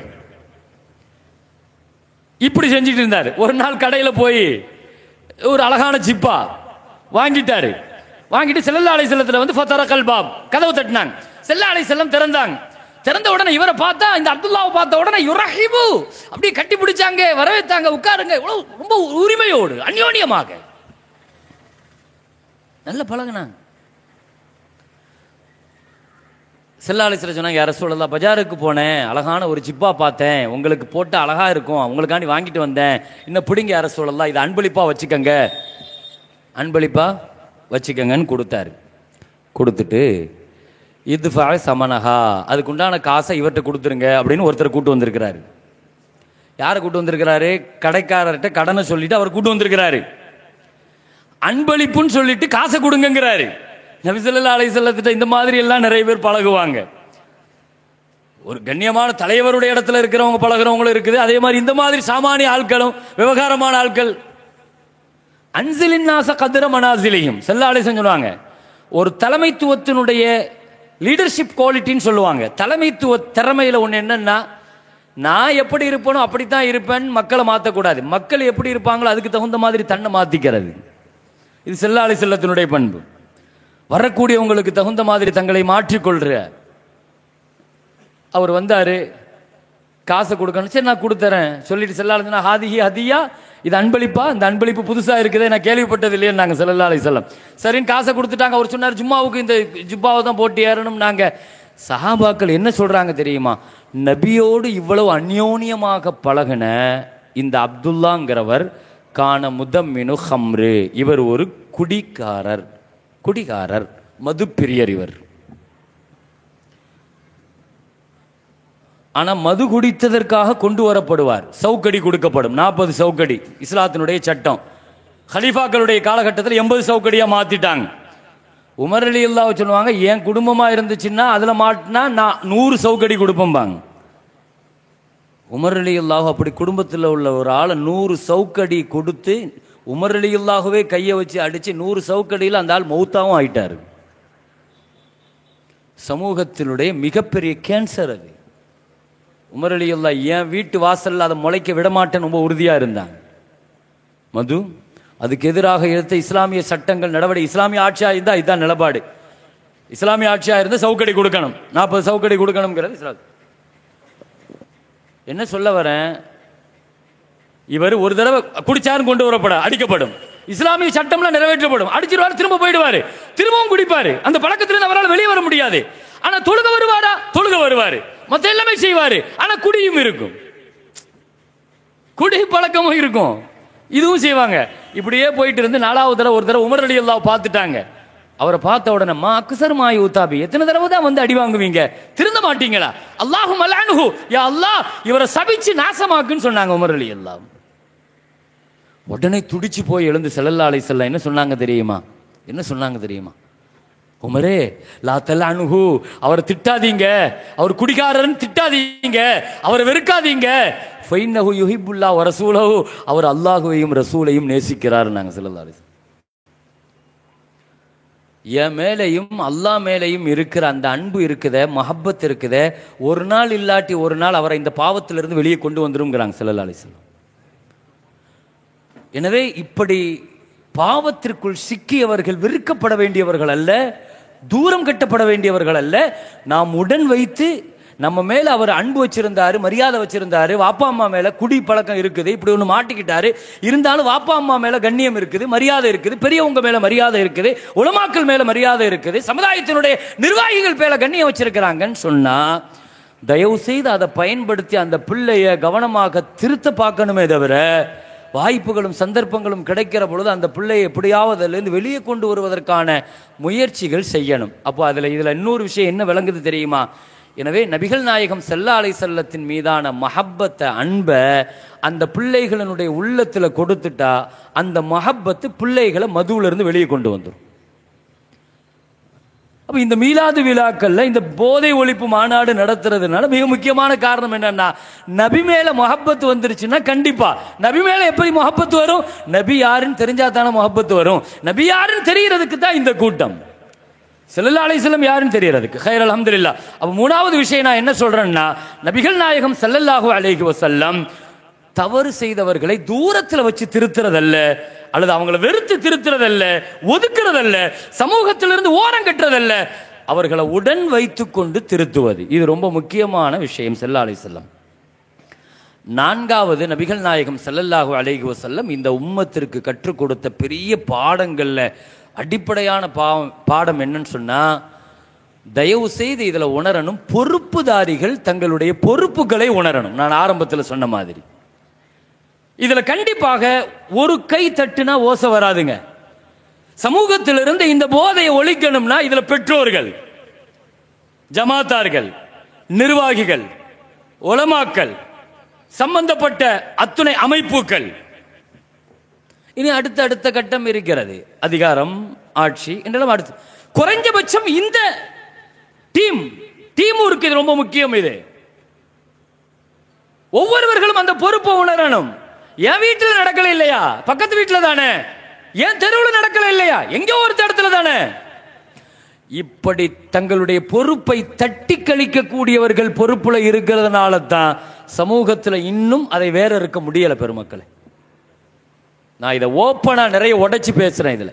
Speaker 1: இப்படி செஞ்சுட்டு இருந்தார். ஒரு நாள் கடையில் போய் ஒரு அழகான ஜிப்பா வாங்கிட்டாரு. வாங்கிட்டு ஸல்லல்லாஹு அலைஹி வஸல்லத்துல வந்து ஃபதரகல் பாப், கதவு தட்டினாங்க. ஸல்லல்லாஹு அலைஹி வஸல்லம் திறந்தாங்க. திறந்த உடனே இவரை பார்த்தா, இந்த அப்துல்லாவை பார்த்த உடனே யுரஹிபு, அப்படியே கட்டி பிடிச்சாங்க, வரவேற்றாங்க, உட்காருங்க, ரொம்ப உரிமையோடு அந்யோன்யமாக நல்ல பழகுனாங்க. ஸல்லல்லாஹு அலைஹி வஸல்லம் சொன்னாங்க, யா ரசூலல்லாஹ், பஜாருக்கு போனேன், அழகான ஒரு ஜிப்பா பார்த்தேன், உங்களுக்கு போட்டு அழகா இருக்கும், உங்களுக்காண்டி வாங்கிட்டு வந்தேன், இன்னும் பிடிங்க யா ரசூலல்லாஹ், இதை அன்பளிப்பா வச்சுக்கங்க, அன்பளிப்பா வச்சுக்கங்கன்னு கொடுத்தாரு. கொடுத்துட்டு இதுஃபா சமனஹா, அதுக்குண்டான காசை இவர்கிட்ட கொடுத்துருங்க அப்படின்னு ஒருத்தர் கூட்டு வந்திருக்கிறாரு. யாரை கூட்டு வந்திருக்கிறாரு? கடைக்காரர்கிட்ட கடனை சொல்லிட்டு அவர் கூட்டு வந்திருக்கிறாரு. அன்பளிப்புன்னு சொல்லிட்டு காசை கொடுங்கிறாரு. நபி ஸல்லல்லாஹு அலைஹி வஸல்லத்திட்ட இந்த மாதிரி எல்லாம் நிறைய பேர் பழகுவாங்க. ஒரு கண்ணியமான தலைவருடைய இடத்துல இருக்கிறவங்க பழகுறவங்களும் இருக்குது. அதே மாதிரி இந்த மாதிரி சாமானிய ஆட்களும் விவகாரமான ஆட்கள். அன்சிலின் நாச கதிர மனாசிலையும் ஸல்லல்லாஹு அலைஹி வஸல்லம் சொல்லுவாங்க, ஒரு தலைமைத்துவத்தினுடைய லீடர்ஷிப் குவாலிட்டின்னு சொல்லுவாங்க. தலைமைத்துவ திறமையில ஒன்று என்னன்னா, நான் எப்படி இருப்பேனோ அப்படித்தான் இருப்பேன், மக்களை மாற்றக்கூடாது. மக்கள் எப்படி இருப்பாங்களோ அதுக்கு தகுந்த மாதிரி தன்னை மாற்றிக்கிறது. இது ஸல்லல்லாஹு அலைஹி வஸல்லத்தினுடைய பண்பு. வரக்கூடியவங்களுக்கு தகுந்த மாதிரி தங்களை மாற்றிக்கொள்ற அவர் வந்தாரு, காசை கொடுக்கணும், சரி நான் கொடுத்துறேன் சொல்லிட்டு ஸல்லல்லாஹு அலைஹி வஸல்லம், ஹாதிஹி ஹதியா, இது அன்பளிப்பா, இந்த அன்பளிப்பு புதுசா இருக்குதே, நான் கேள்விப்பட்டது இல்லையே நாங்க ஸல்லல்லாஹு அலைஹி வஸல்லம். சரின்னு காசை கொடுத்துட்டாங்க. அவர் சொன்னார், ஜும்மாவுக்கு இந்த ஜுப்பாவை தான் போட்டு ஏறணும். நாங்க சஹாபாக்கள் என்ன சொல்றாங்க தெரியுமா? நபியோடு இவ்வளவு அந்யோன்யமாக பழகின இந்த அப்துல்லாங்கிறவர் கான முதம்மினு ஹம்ரு, இவர் ஒரு குடிகாரர், மது பிரியர் இவர். ஆனா மது குடித்ததற்காக கொண்டு வரப்படுவார், சவுக்கடி கொடுக்கப்படும், 40 சவுக்கடி இஸ்லாத்தினுடைய சட்டம். ஹலீஃபாக்களுடைய காலகட்டத்தில் 80 சவுக்கடியா மாத்திட்டாங்க. உமர் ரலியல்லாஹு சொல்லுவாங்க, என் குடும்பமா இருந்துச்சுன்னா அதுல மாட்டினா நான் 100 சவுக்கடி கொடுப்பேன்பாங்க. உமர் ரலியல்லாஹு அப்படி குடும்பத்தில் உள்ள ஒரு ஆளை 100 சவுக்கடி கொடுத்து உமர் ரலியல்லாஹுவே கையை வச்சு அடிச்சு 100 சவுக்கடியில் அந்த ஆள் மௌத்தாவும் ஆயிட்டாரு. சமூகத்தினுடைய மிகப்பெரிய கேன்சர் அது. உமர் ரலியல்லாஹு என் வீட்டு வாசல்ல அதை முளைக்க விடமாட்டேன்னு ரொம்ப உறுதியா இருந்தாங்க. மது அதுக்கு எதிராக எடுத்த இஸ்லாமிய சட்டங்கள் நடவடிக்கை, இஸ்லாமிய ஆட்சியா இருந்தா இதுதான் நிலப்பாடு. இஸ்லாமிய ஆட்சியா இருந்தா சவுக்கடி கொடுக்கணும், 40 சவுக்கடி கொடுக்கணும்ங்கிறது இஸ்லாம். என்ன சொல்ல வரேன், இவர் ஒரு தடவை குடிச்சாரும் கொண்டு வரப்பட அடிக்கப்படும், இஸ்லாமிய சட்டம்லாம் நிறைவேற்றப்படும், அடிச்சிருவாரு, திரும்ப போயிடுவாரு, திரும்பவும் குடிப்பாரு, அந்த பழக்கத்திலிருந்து அவரால் வெளியே வர முடியாது. ஆனா தொழுக வருவாரா? தொழுக வருவாரு, மத்த எல்லாமே செய்வாரு. ஆனா குடியும் இருக்கும், குடி பழக்கமும் இருக்கும், இதுவும் செய்வாங்க. இப்படியே போயிட்டு இருந்து 4வது தடவை ஒரு தடவை உமர் ரலியல்லாஹு பார்த்துட்டாங்க. அவரை பார்த்த உடனே மா அக்ஸர் மா யூதாபி, எத்தனை தடவை தான் வந்து அடி வாங்குவீங்க, திருந்த மாட்டீங்களா? அல்லாஹும்ம லஅன்ஹு, யா அல்லாஹ் இவரை சபிச்சு நாசமாக்குன்னு சொன்னாங்க உமர் ரலியல்லாஹு. உடனே துடிச்சு போய் எழுந்து ஸல்லல்லாஹு அலைஹி வஸல்லம் என்ன சொன்னாங்க தெரியுமா? என்ன சொன்னாங்க தெரியுமா? உமரே லா தலஅன்ஹு, அவரை திட்டாதீங்க, அவர் குடிகாரன்னு திட்டாதீங்க, அவரை வெறுக்காதீங்க. ஃபைன்னஹு யுஹிப்புல்லாஹ் வ ரசூலஹு, அவர் அல்லாஹ்வையும் ரசூலையும் நேசிக்கிறார் நாங்க ஸல்லல்லாஹு அலைஹி வஸல்லம். என் மேலையும் அல்லாஹ் மேலையும் இருக்கிற அந்த அன்பு இருக்குதே, மஹப்பத் இருக்குதே, ஒரு நாள் இல்லாட்டி ஒரு நாள் அவரை இந்த பாவத்திலிருந்து வெளியே கொண்டு வந்துருங்கிறாங்க ஸல்லல்லாஹு அலைஹி வஸல்லம். எனவே இப்படி பாவத்திற்குள் சிக்கியவர்கள் வெறுக்கப்பட வேண்டியவர்கள் அல்ல, தூரம் கட்டப்பட வேண்டியவர்கள் அல்ல. நாம் உடன் வைத்து நம்ம மேல அவர் அன்பு வச்சிருந்தாரு, மரியாதை வச்சிருந்தாரு, வாப்பா அம்மா மேல குடி பழக்கம் இருக்குது, இப்படி ஒன்று மாட்டிக்கிட்டாரு, இருந்தாலும் வாப்பா அம்மா மேல கண்ணியம் இருக்குது, மரியாதை இருக்குது, பெரியவங்க மேல மரியாதை இருக்குது, உலமாக்கள் மேல மரியாதை இருக்குது, சமுதாயத்தினுடைய நிர்வாகிகள் மேல கண்ணியம் வச்சிருக்கிறாங்கன்னு சொன்னா தயவு செய்து அதை பயன்படுத்தி அந்த பிள்ளைய கவனமாக திருத்த பார்க்கணுமே தவிர, வாய்ப்புகளும் சந்தர்ப்பங்களும் கிடைக்கிற பொழுது அந்த பிள்ளையை எப்படியாவது அதிலிருந்து வெளியே கொண்டு வருவதற்கான முயற்சிகள் செய்யணும். அப்போ இதில் இன்னொரு விஷயம் என்ன விளங்குது தெரியுமா? எனவே நபிகள் நாயகம் ஸல்லல்லாஹு அலைஹி வஸல்லத்தின் மீதான மஹப்பத்தை, அன்பை அந்த பிள்ளைகளினுடைய உள்ளத்தில் கொடுத்துட்டா அந்த மஹப்பத்து பிள்ளைகளை மதுவிலிருந்து வெளியே கொண்டு வந்துடும். அப்போ இந்த மீலாது விழாக்கள்ல இந்த போதை ஒழிப்பு மாநாடு நடத்துறதுனால மிக முக்கியமான காரணம் என்னன்னா, நபி மேல முஹப்பத்து வந்துருச்சுன்னா கண்டிப்பா நபி மேல எப்படி முஹப்பத்து வரும்? நபி யாருன்னு தெரிஞ்சா தானே முஹப்பத்து வரும். நபி யாருன்னு தெரியறதுக்கு தான் இந்த கூட்டம். ஸல்லல்லாஹு அலைஹி வஸல்லம் யாருன்னு தெரியறதுக்கு. ஹைர் அல்ஹம்துலில்லாஹ். அப்ப மூணாவது விஷயம் நான் என்ன சொல்றேன்னா, நபிகள் நாயகம் ஸல்லல்லாஹு அலைஹி வஸல்லம் தவறு செய்தவர்களை தூரத்தில் வச்சு திருத்துறதல்ல, அல்லது அவங்களை வெறுத்து திருத்துறதல்ல, ஒதுக்குறதல்ல, சமூகத்திலிருந்து ஓரம் கட்டுறதல்ல, அவர்களை உடன் வைத்துக் கொண்டு திருத்துவது. இது ரொம்ப முக்கியமான விஷயம் ஸல்லல்லாஹு அலைஹி வஸல்லம். 4வது நபிகள் நாயகம் ஸல்லல்லாஹு அலைஹி வஸல்லம் இந்த உம்மத்திற்கு கற்றுக் கொடுத்த பெரிய பாடங்கள்ல அடிப்படையான பாடம் என்னன்னு சொன்னா, தயவு செய்து இதுல உணரணும், பொறுப்புதாரிகள் தங்களுடைய பொறுப்புகளை உணரணும். நான் ஆரம்பத்தில் சொன்ன மாதிரி இதுல கண்டிப்பாக ஒரு கை தட்டுனா ஓசை வராதுங்க. சமூகத்திலிருந்து இந்த போதையை ஒழிக்கணும்னா இதுல பெற்றோர்கள், ஜமாத்தார்கள், நிர்வாகிகள், உலமாக்கள், சம்பந்தப்பட்ட அத்துணை அமைப்புகள். இனி அடுத்த கட்டம் இருக்கிறது, அதிகாரம், ஆட்சி என்றெல்லாம் அடுத்து. குறைஞ்சபட்சம் இந்த டீம் இருக்கு, இது ரொம்ப முக்கியம். இது ஒவ்வொருவர்களும் அந்த பொறுப்பை உணரணும். என் வீட்டில் நடக்கல இல்லையா, பக்கத்து வீட்டில் தானே, என் தெருவில் நடக்கல இல்லையா, எங்கோ ஒரு இடத்துல தானே. இப்படி தங்களுடைய பொறுப்பை தட்டி கழிக்கக்கூடியவர்கள் பொறுப்புல இருக்கிறதுனால தான் சமூகத்தில் இன்னும் அதை வேற இருக்க முடியல. பெருமக்களை, நான் இதை ஓப்பனா நிறைய உடைச்சு பேசுறேன். இதுல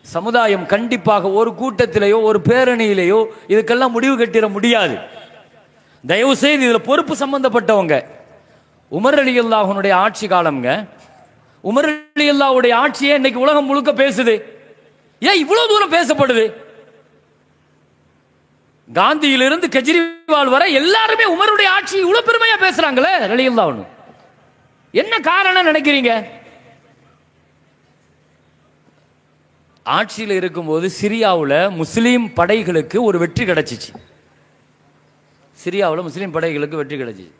Speaker 1: சமுதாயம் கண்டிப்பாக ஒரு கூட்டத்திலேயோ ஒரு பேரணியிலேயோ இதுக்கெல்லாம் முடிவு கட்டிட முடியாது. தயவு செய்து இதுல பொறுப்பு சம்பந்தப்பட்டவங்க, உமர் ரலியல்லாஹுனுடைய ஆட்சி காலம்ங்க, உமர் ரலியல்லாஹுடைய ஆட்சியே இன்னைக்கு உலகம் முழுக்க பேசுது. ஏன் இவ்வளவு தூரம் பேசப்படுது? காந்தியிலிருந்து கெஜ்ரிவால் வரை எல்லாருமே உமருடைய ஆட்சி இவ்வளவு பெருமையா பேசுறாங்களே ரலியல்லாஹு. என்ன காரணம் நினைக்கிறீங்க? ஆட்சியில் இருக்கும்போது சிரியாவில் முஸ்லீம் படைகளுக்கு ஒரு வெற்றி கிடைச்சிச்சு. சிரியாவில் முஸ்லீம் படைகளுக்கு வெற்றி கிடைச்சிச்சு.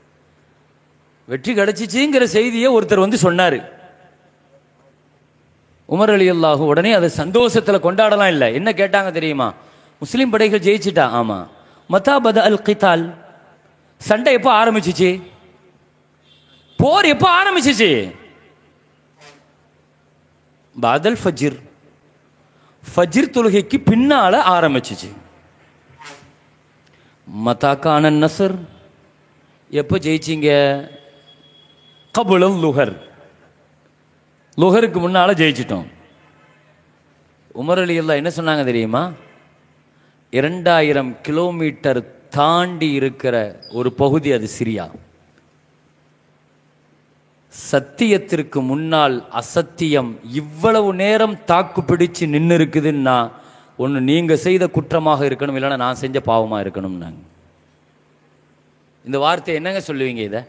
Speaker 1: வெற்றி கிடைச்சிச்சுங்கிற செய்தியை ஒருத்தர் வந்து சொன்னார். உமர் ரலியல்லாஹு உடனே அதை சந்தோஷத்தில் கொண்டாடலாம் இல்லை. என்ன கேட்டாங்க தெரியுமா? முஸ்லீம் படைகள் ஜெயிச்சிட்டா. ஆமா. மதா பத அல் கிதால், சண்டை எப்போ ஆரம்பிச்சிச்சு? போர் எப்போ ஆரம்பிச்சிச்சு? பாதல் ஃபஜ்ர், ஃபஜ்ர் தொழுகைக்கு பின்னால ஆரம்பிச்சிச்சு. மதாக்கான நசர், எப்போ ஜெயிச்சிங்க? கபுலல் லுஹர், லுஹருக்கு முன்னால ஜெயிச்சிட்டோம். உமர் ரலியல்லாஹு என்ன சொன்னாங்க தெரியுமா? 2000 கிலோமீட்டர் தாண்டி இருக்கிற ஒரு பகுதி அது சிரியா. சத்தியத்திற்கு முன்னால் அசத்தியம் இவ்வளவு நேரம் தாக்கு பிடிச்சு நின்று இருக்குதுன்னா ஒன்று நீங்கள் செய்த குற்றமாக இருக்கணும், இல்லைன்னா நான் செஞ்ச பாவமாக இருக்கணும்னாங்க. இந்த வார்த்தை என்னங்க சொல்லுவீங்க? இதை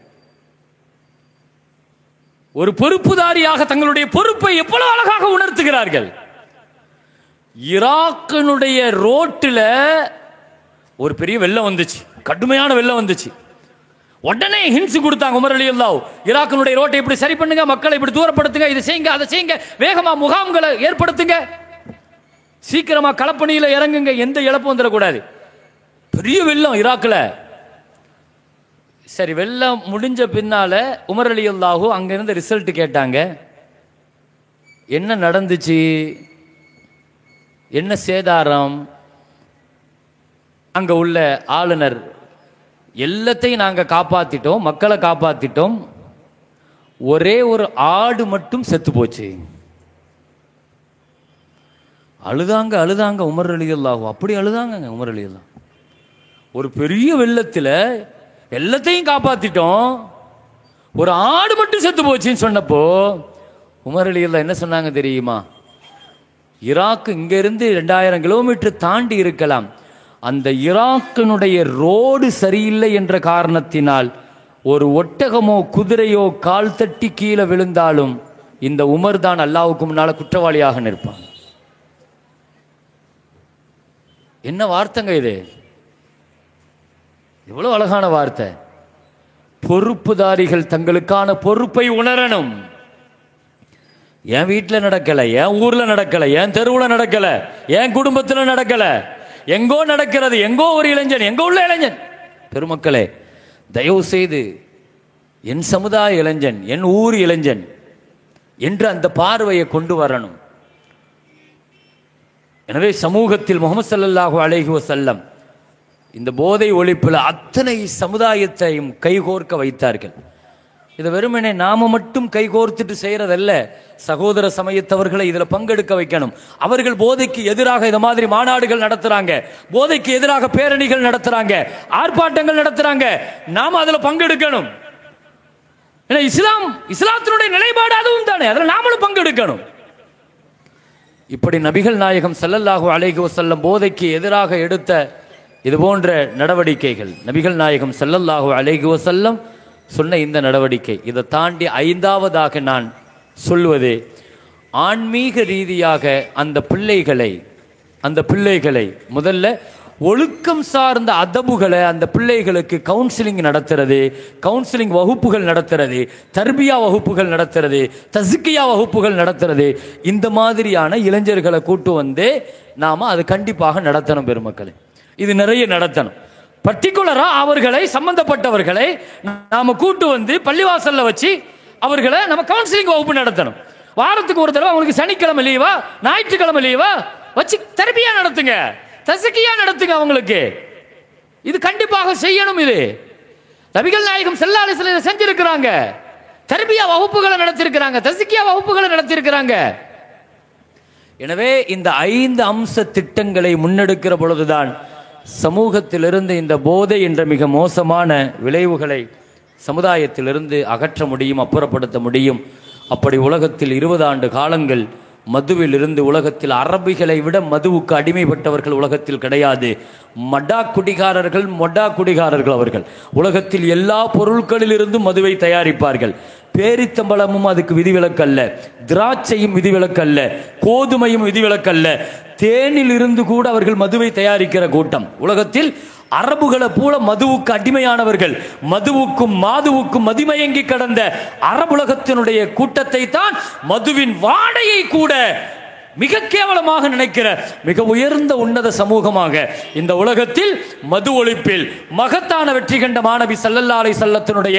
Speaker 1: ஒரு பொறுப்புதாரியாக தங்களுடைய பொறுப்பை எவ்வளவு அழகாக உணர்த்துகிறார்கள். ஈராக்கினுடைய ரோட்டில் ஒரு பெரிய வெள்ளம் வந்துச்சு, கடுமையான வெள்ளம் வந்துச்சு. உடனே ஹின்ஸ் கொடுத்தாங்க உமர் ரலியல்லாஹு, ஈராக்கினுடைய ரோட்டை இப்படி சரி பண்ணுங்க, மக்களை இப்படி தூரப்படுத்துங்க, இதை செய்யுங்க, அதை செய்யுங்க, வேகமா முகாம்களை ஏற்படுத்துங்க, சீக்கிரமா களப்பணியில இறங்குங்க, எந்த இழப்பும் வந்துடக்கூடாது. பெரிய வெள்ளம் ஈராக்கில். சரி, வெள்ளம் முடிஞ்ச பின்னால உமர் ரலியல்லாஹு அங்கிருந்து ரிசல்ட் கேட்டாங்க. என்ன நடந்துச்சு, என்ன சேதாரம்? அங்க உள்ள ஆளுநர், எல்லாத்தையும் நாங்கள் காப்பாத்திட்டோம், மக்களை காப்பாத்திட்டோம், ஒரே ஒரு ஆடு மட்டும் செத்து போச்சு. அழுதாங்க உமர் ரலியல்லாஹு, அப்படி அழுதாங்க உமர் ரலியல்லாஹு. ஒரு பெரிய வெள்ளத்தில் எல்லாத்தையும் காப்பாத்திட்டோம், ஒரு ஆடு மட்டும் செத்து போச்சுன்னு சொன்னப்போ உமர் ரலியல்லாஹு என்ன சொன்னாங்க தெரியுமா? ஈராக் இங்கிருந்து 2000 கிலோமீட்டர் தாண்டி இருக்கலாம், அந்த ஈராக்கினுடைய ரோடு சரியில்லை என்ற காரணத்தினால் ஒரு ஒட்டகமோ குதிரையோ கால் தட்டி கீழே விழுந்தாலும் இந்த உமர் தான் அல்லாஹ்வுக்கு முன்னால குற்றவாளியாக நிற்பான். என்ன வார்த்தைங்க இது, எவ்வளவு அழகான வார்த்தை. பொறுப்புதாரிகள் தங்களுக்கான பொறுப்பை உணரணும். என் வீட்டில் நடக்கல, என் ஊர்ல நடக்கல, என் தெருவுல நடக்கல, என் குடும்பத்தில் நடக்கல, எங்கோ நடக்கிறது, எங்கோ ஒரு இளைஞன், எங்கோ உள்ள இளைஞன். பெருமக்களே, தயவு செய்து என் சமுதாய இளைஞன், என் ஊர் இளைஞன் என்று அந்த பார்வையை கொண்டு வரணும். எனவே சமூகத்தில் முஹம்மது ஸல்லல்லாஹு அலைஹி வஸல்லம் இந்த போதை ஒழிப்பில் அத்தனை சமுதாயத்தையும் கைகோர்க்க வைத்தார்கள். இதை வெறுமனே நாம மட்டும் கைகோர்த்துட்டு செய்யறதல்ல, சகோதர சமயத்தவர்களை இதுல பங்கெடுக்க வைக்கணும். அவர்கள் போதைக்கு எதிராக இந்த மாதிரி மாநாடுகள் நடத்துறாங்க, போதைக்கு எதிராக பேரணிகள் நடத்துறாங்க, ஆர்ப்பாட்டங்கள் நடத்துறாங்க, நாம அதுல பங்கெடுக்கணும். ஏன்னா இஸ்லாத்தினுடைய நிலைப்பாடு அதுவும் தானே, அதுல நாமளும் பங்கெடுக்கணும். இப்படி நபிகள் நாயகம் ஸல்லல்லாஹு அலைஹி வஸல்லம் போதைக்கு எதிராக எடுத்த இது போன்ற நடவடிக்கைகள், நபிகள் நாயகம் ஸல்லல்லாஹு அலைஹி வஸல்லம் சொன்ன இந்த நடவடிக்கை, இதை தாண்டி 5வதாக நான் சொல்வது, ஆன்மீக ரீதியாக அந்த பிள்ளைகளை முதல்ல ஒழுக்கம் சார்ந்த அதபுகளை அந்த பிள்ளைகளுக்கு கவுன்சிலிங் நடத்துறது, கவுன்சிலிங் வகுப்புகள் நடத்துறது, தர்பியா வகுப்புகள் நடத்துறது, தஸ்கியா வகுப்புகள் நடத்துறது, இந்த மாதிரியான இளைஞர்களை கூட்டு வந்து நாம அது கண்டிப்பாக நடத்தணும். பெருமக்களே, இது நிறைய நடத்தணும். பர்டிகுலரா அவர்களை, சம்பந்தப்பட்டவர்களை நாம கூட்டு வந்து பள்ளிவாசல்ல வச்சு அவர்களை நம்ம கவுன்சிலிங் வகுப்பு நடத்தணும். வாரத்துக்கு ஒரு தடவை அவங்களுக்கு சனிக்கிழமை லீவா, ஞாயிற்றுக்கிழமை லீவா வச்சு தர்பியா நடத்துங்க, தஸ்கியா நடத்துங்க அவங்களுக்கு. இது கண்டிப்பாக செய்யணும். இது நபிகள் நாயகம் ஸல்லல்லாஹு அலைஹி வஸல்லம் செஞ்சிருக்கிறாங்க. தர்பியா வகுப்புகளை நடத்திருக்கிறாங்க, தஸ்கியா வகுப்புகளை நடத்திருக்கிறாங்க. எனவே இந்த 5 அம்ச திட்டங்களை முன்னெடுக்கிற பொழுதுதான் சமூகத்திலிருந்து இந்த போதை என்ற மிக மோசமான விளைவுகளை சமுதாயத்திலிருந்து அகற்ற முடியும், அப்புறப்படுத்த முடியும். அப்படி உலகத்தில் 20 ஆண்டு காலங்கள் மதுவில் இருந்து உலகத்தில் அரபிகளை விட மதுவுக்கு அடிமைப்பட்டவர்கள் உலகத்தில் கிடையாது. மொடா குடிகாரர்கள் அவர்கள் உலகத்தில் எல்லா பொருட்களில் இருந்தும் மதுவை தயாரிப்பார்கள். பேரித்தம்பளமும் அதுக்கு விதிவிலக்கல்ல, திராட்சையும் விதிவிலக்கல்ல, கோதுமையும் விதிவிலக்கல்ல, தேனில் இருந்து கூட அவர்கள் மதுவை தயாரிக்கிற கூட்டம். உலகத்தில் அரபுகளை போல மதுவுக்கு அடிமையானவர்கள், மதுவுக்கும் மாதுவுக்கும் மதிமயங்கி கடந்த அரபுலகத்தினுடைய கூட்டத்தை தான் மதுவின் வாடையை கூட மிக கேவலமாக நினைக்கிற மிக உயர்ந்த உன்னத சமூகமாக இந்த உலகத்தில் மது ஒழிப்பில் மகத்தான வெற்றி கண்ட மாணவி ஸல்லல்லாஹு அலைஹி வஸல்லத்தினுடைய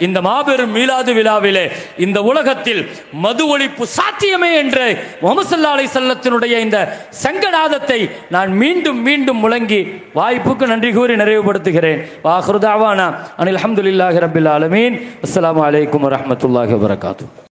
Speaker 1: இந்த மாபெரும் மீலாது விழாவிலே இந்த உலகத்தில் மது ஒழிப்பு சாத்தியமே என்று முஹம்மது ஸல்லல்லாஹு அலைஹி வஸல்லத்தினுடைய இந்த சங்கநாதத்தை நான் மீண்டும் மீண்டும் முழங்கி வாய்ப்புக்கு நன்றி கூறி நிறைவுபடுத்துகிறேன். வாஹிரு தஅவானா அனில் ஹம்துலில்லாஹி ரப்பில் ஆலமீன். அஸ்ஸலாமு அலைக்கும் வரஹ்மத்துல்லாஹி வபரகாத்துஹு.